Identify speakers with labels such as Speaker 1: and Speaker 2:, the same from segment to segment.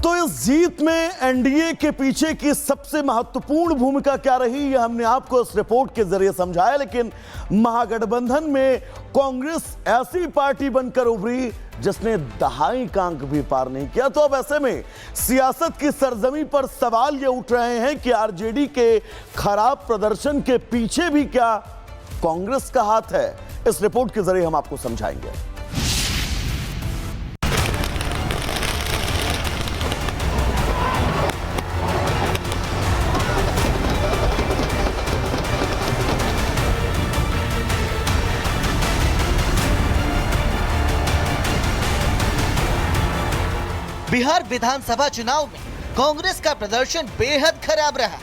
Speaker 1: तो इस जीत में एनडीए के पीछे की सबसे महत्वपूर्ण भूमिका क्या रही, यह हमने आपको इस रिपोर्ट के जरिए समझाया। लेकिन महागठबंधन में कांग्रेस ऐसी पार्टी बनकर उभरी जिसने दहाई का अंक भी पार नहीं किया। तो अब ऐसे में सियासत की सरजमी पर सवाल ये उठ रहे हैं कि आरजेडी के खराब प्रदर्शन के पीछे भी क्या कांग्रेस का हाथ है। इस रिपोर्ट के जरिए हम आपको समझाएंगे।
Speaker 2: बिहार विधानसभा चुनाव में कांग्रेस का प्रदर्शन बेहद खराब रहा।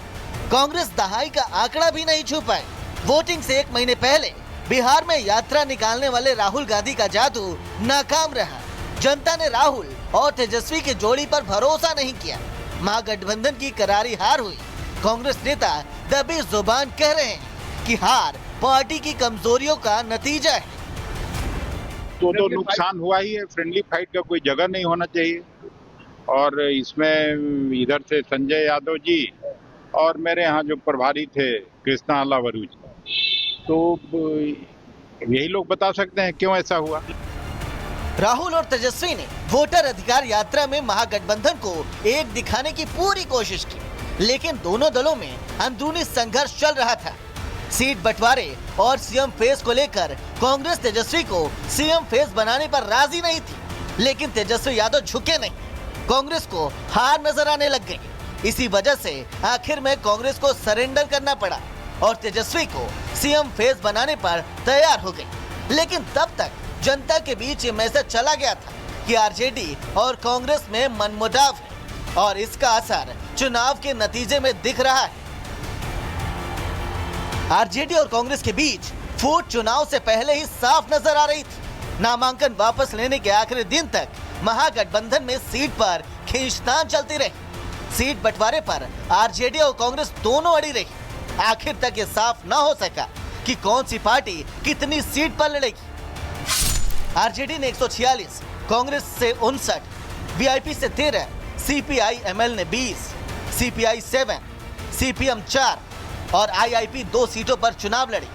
Speaker 2: कांग्रेस दहाई का आंकड़ा भी नहीं छू पाई। वोटिंग से 1 महीने पहले बिहार में यात्रा निकालने वाले राहुल गांधी का जादू नाकाम रहा। जनता ने राहुल और तेजस्वी की जोड़ी पर भरोसा नहीं किया। महागठबंधन की करारी हार हुई। कांग्रेस नेता दबी जुबान कह रहे हैं कि हार पार्टी की कमजोरियों का नतीजा है।
Speaker 3: तो नुकसान हुआ ही है। फ्रेंडली फाइट का कोई जगह नहीं होना चाहिए। और इसमें इधर से संजय यादव जी और मेरे यहाँ जो प्रभारी थे कृष्णा अलावरू जी, तो यही लोग बता सकते हैं क्यों ऐसा हुआ।
Speaker 2: राहुल और तेजस्वी ने वोटर अधिकार यात्रा में महागठबंधन को एक दिखाने की पूरी कोशिश की, लेकिन दोनों दलों में अंदरूनी संघर्ष चल रहा था। सीट बंटवारे और सीएम फेस को लेकर कांग्रेस तेजस्वी को सीएम फेस बनाने पर राजी नहीं थी, लेकिन तेजस्वी यादव झुके नहीं। कांग्रेस को हार नजर आने लग गई। इसी वजह से आखिर में कांग्रेस को सरेंडर करना पड़ा और तेजस्वी को सीएम फेस बनाने पर तैयार हो गई। लेकिन तब तक जनता के बीच ये मैसेज चला गया था कि आरजेडी और कांग्रेस में मनमुटाव है और इसका असर चुनाव के नतीजे में दिख रहा है। आरजेडी और कांग्रेस के बीच फूट चुनाव से पहले ही साफ नजर आ रही थी। नामांकन वापस लेने के आखिरी दिन तक महागठबंधन में सीट पर खींचतान चलती रही। सीट बंटवारे पर आरजेडी और कांग्रेस दोनों अड़ी रही। आखिर तक ये साफ न हो सका कि कौन सी पार्टी कितनी सीट पर लड़ेगी। आरजेडी ने 146, कांग्रेस से 59, वीआईपी से 13, सीपीआई एमएल ने 20, सीपीआई 7, सीपीएम 4 और आईआईपी 2 सीटों पर चुनाव लड़ी।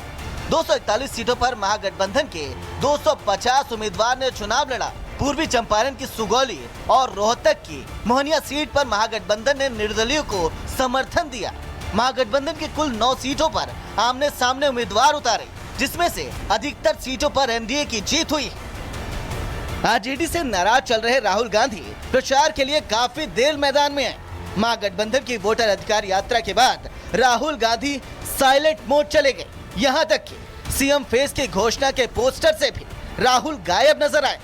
Speaker 2: 241 सीटों पर महागठबंधन के 250 उम्मीदवार ने चुनाव लड़ा। पूर्वी चंपारण की सुगौली और रोहतक की मोहनिया सीट पर महागठबंधन ने निर्दलीयों को समर्थन दिया। महागठबंधन की कुल 9 सीटों पर आमने सामने उम्मीदवार उतारे, जिसमें से अधिकतर सीटों पर एनडीए की जीत हुई। आरजेडी से नाराज चल रहे राहुल गांधी प्रचार के लिए काफी देर मैदान में है। महागठबंधन की वोटर अधिकार यात्रा के बाद राहुल गांधी साइलेंट मोड चले गए। यहाँ तक कि सीएम फेस की घोषणा के पोस्टर से भी राहुल गायब नजर आए।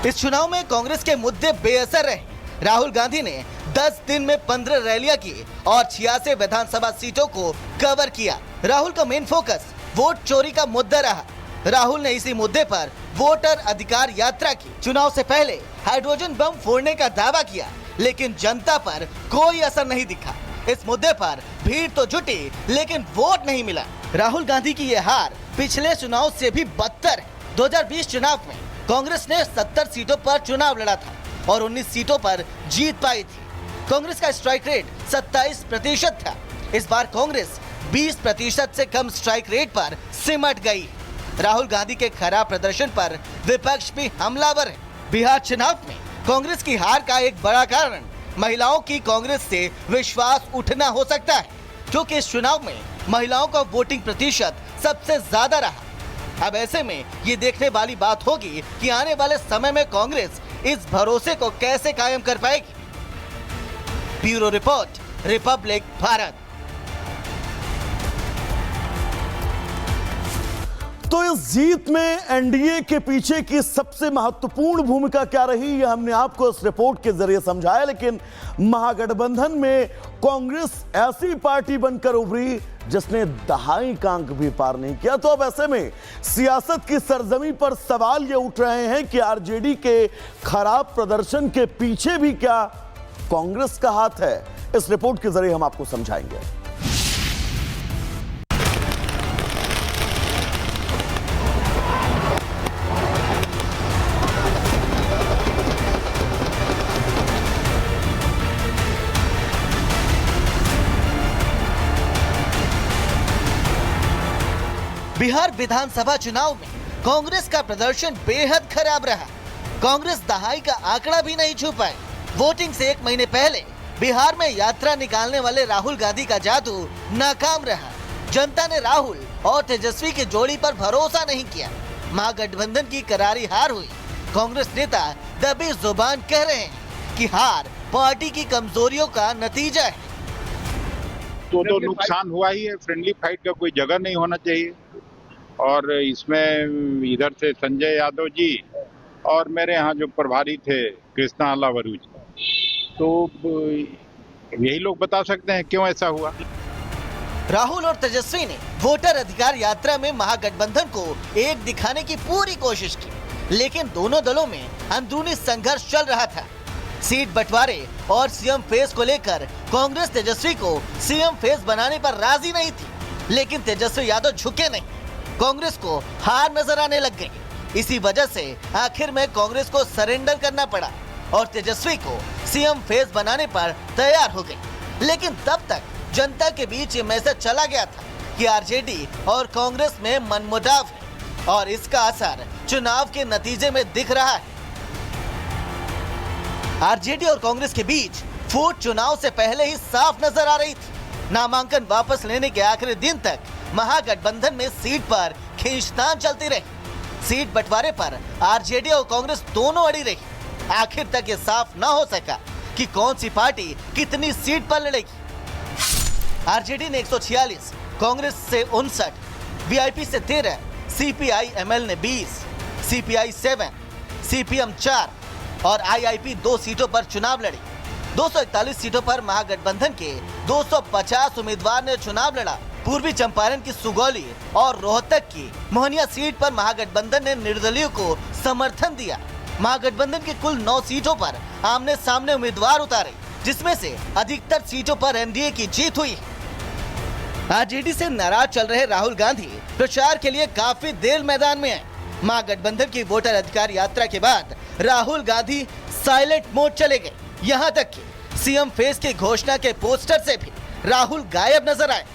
Speaker 2: इस चुनाव में कांग्रेस के मुद्दे बेअसर रहे। राहुल गांधी ने 10 दिन में 15 रैलियां की और 86 विधानसभा सीटों को कवर किया। राहुल का मेन फोकस वोट चोरी का मुद्दा रहा। राहुल ने इसी मुद्दे पर वोटर अधिकार यात्रा की। चुनाव से पहले हाइड्रोजन बम फोड़ने का दावा किया, लेकिन जनता पर कोई असर नहीं दिखा। इस मुद्दे पर भीड़ तो जुटी, लेकिन वोट नहीं मिला। राहुल गांधी की यह हार पिछले चुनाव से भी बदतर है। 2020 चुनाव में कांग्रेस ने 70 सीटों पर चुनाव लड़ा था और 19 सीटों पर जीत पाई थी। कांग्रेस का स्ट्राइक रेट 27% था। इस बार कांग्रेस 20% से कम स्ट्राइक रेट पर सिमट गई। राहुल गांधी के खराब प्रदर्शन पर विपक्ष भी हमलावर है। बिहार चुनाव में कांग्रेस की हार का एक बड़ा कारण महिलाओं की कांग्रेस से विश्वास उठना हो सकता है, क्योंकि इस चुनाव में महिलाओं का वोटिंग प्रतिशत सबसे ज्यादा रहा। अब ऐसे में ये देखने वाली बात होगी कि आने वाले समय में कांग्रेस इस भरोसे को कैसे कायम कर पाएगी। Bureau report, Republic Bharat.
Speaker 1: तो इस जीत में एनडीए के पीछे की सबसे महत्वपूर्ण भूमिका क्या रही, यह हमने आपको इस रिपोर्ट के जरिए समझाया। लेकिन महागठबंधन में कांग्रेस ऐसी पार्टी बनकर उभरी जिसने दहाई का अंक भी पार नहीं किया। तो अब ऐसे में सियासत की सरजमी पर सवाल ये उठ रहे हैं कि आरजेडी के खराब प्रदर्शन के पीछे भी क्या कांग्रेस का हाथ है। इस रिपोर्ट के जरिए हम आपको समझाएंगे।
Speaker 2: बिहार विधानसभा चुनाव में कांग्रेस का प्रदर्शन बेहद खराब रहा। कांग्रेस दहाई का आंकड़ा भी नहीं छू पाई। वोटिंग से 1 महीने पहले बिहार में यात्रा निकालने वाले राहुल गांधी का जादू नाकाम रहा। जनता ने राहुल और तेजस्वी की जोड़ी पर भरोसा नहीं किया। महागठबंधन की करारी हार हुई। कांग्रेस नेता दबी जुबान कह रहे हैं कि हार पार्टी की कमजोरियों का नतीजा है।
Speaker 3: तो नुकसान हुआ ही है। फ्रेंडली फाइट का कोई जगह नहीं होना चाहिए। और इसमें इधर से संजय यादव जी और मेरे यहाँ जो प्रभारी थे कृष्णा अलावरू जी, तो यही लोग बता सकते हैं क्यों ऐसा हुआ।
Speaker 2: राहुल और तेजस्वी ने वोटर अधिकार यात्रा में महागठबंधन को एक दिखाने की पूरी कोशिश की, लेकिन दोनों दलों में अंदरूनी संघर्ष चल रहा था। सीट बंटवारे और सीएम फेस को लेकर कांग्रेस तेजस्वी को सीएम फेस बनाने पर राजी नहीं थी, लेकिन तेजस्वी यादव झुके नहीं। कांग्रेस को हार नजर आने लग गई। इसी वजह से आखिर में कांग्रेस को सरेंडर करना पड़ा और तेजस्वी को सीएम फेस बनाने पर तैयार हो गई। लेकिन तब तक जनता के बीच ये मैसेज चला गया था कि आरजेडी और कांग्रेस में मनमुटाव है और इसका असर चुनाव के नतीजे में दिख रहा है। आरजेडी और कांग्रेस के बीच फूट चुनाव से पहले ही साफ नजर आ रही थी। नामांकन वापस लेने के आखिरी दिन तक महागठबंधन में सीट पर खींचतान चलती रही। सीट बंटवारे पर आरजेडी और कांग्रेस दोनों अड़ी रही। आखिर तक ये साफ न हो सका कि कौन सी पार्टी कितनी सीट पर लड़ेगी। आरजेडी ने 146, कांग्रेस से 59, वीआईपी से 13, सीपीआई-एमएल ने 20, सीपीआई 7, सीपीएम 4 और आईआईपी 2 सीटों पर चुनाव लड़ी। 241 सीटों पर महागठबंधन के 250 उम्मीदवार ने चुनाव लड़ा। पूर्वी चंपारण की सुगौली और रोहतक की मोहनिया सीट पर महागठबंधन ने निर्दलीयों को समर्थन दिया। महागठबंधन की कुल 9 सीटों पर आमने सामने उम्मीदवार उतारे, जिसमें से अधिकतर सीटों पर एनडीए की जीत हुई। आरजेडी से नाराज चल रहे राहुल गांधी प्रचार के लिए काफी देर मैदान में हैं। महागठबंधन की वोटर अधिकार यात्रा के बाद राहुल गांधी साइलेंट मोड चले गए। यहां तक कि सीएम फेस की घोषणा के पोस्टर से भी राहुल गायब नजर आए।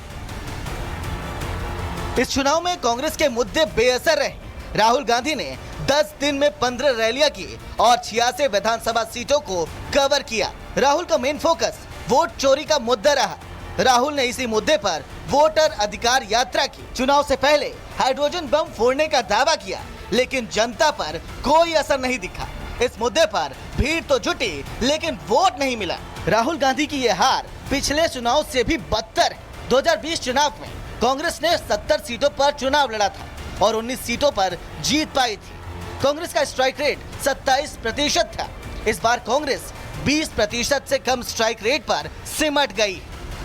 Speaker 2: इस चुनाव में कांग्रेस के मुद्दे बेअसर रहे। राहुल गांधी ने 10 दिन में 15 रैलियां की और 86 विधानसभा सीटों को कवर किया। राहुल का मेन फोकस वोट चोरी का मुद्दा रहा। राहुल ने इसी मुद्दे पर वोटर अधिकार यात्रा की। चुनाव से पहले हाइड्रोजन बम फोड़ने का दावा किया, लेकिन जनता पर कोई असर नहीं दिखा। इस मुद्दे पर भीड़ तो जुटी, लेकिन वोट नहीं मिला। राहुल गांधी की यह हार पिछले चुनाव से भी बदतर है। 2020 चुनाव में कांग्रेस ने 70 सीटों पर चुनाव लड़ा था और 19 सीटों पर जीत पाई थी। कांग्रेस का स्ट्राइक रेट 27% था। इस बार कांग्रेस 20% से कम स्ट्राइक रेट पर सिमट गई।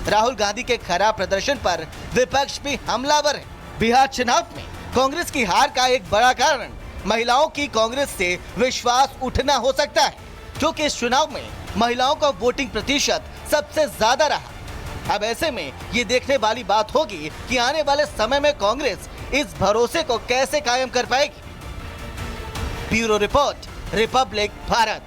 Speaker 2: राहुल गांधी के खराब प्रदर्शन पर विपक्ष भी हमलावर है। बिहार चुनाव में कांग्रेस की हार का एक बड़ा कारण महिलाओं की कांग्रेस से विश्वास उठना हो सकता है, क्योंकि इस चुनाव में महिलाओं का वोटिंग प्रतिशत सबसे ज्यादा रहा। अब ऐसे में ये देखने वाली बात होगी कि आने वाले समय में कांग्रेस इस भरोसे को कैसे कायम कर पाएगी। Bureau report, Republic Bharat.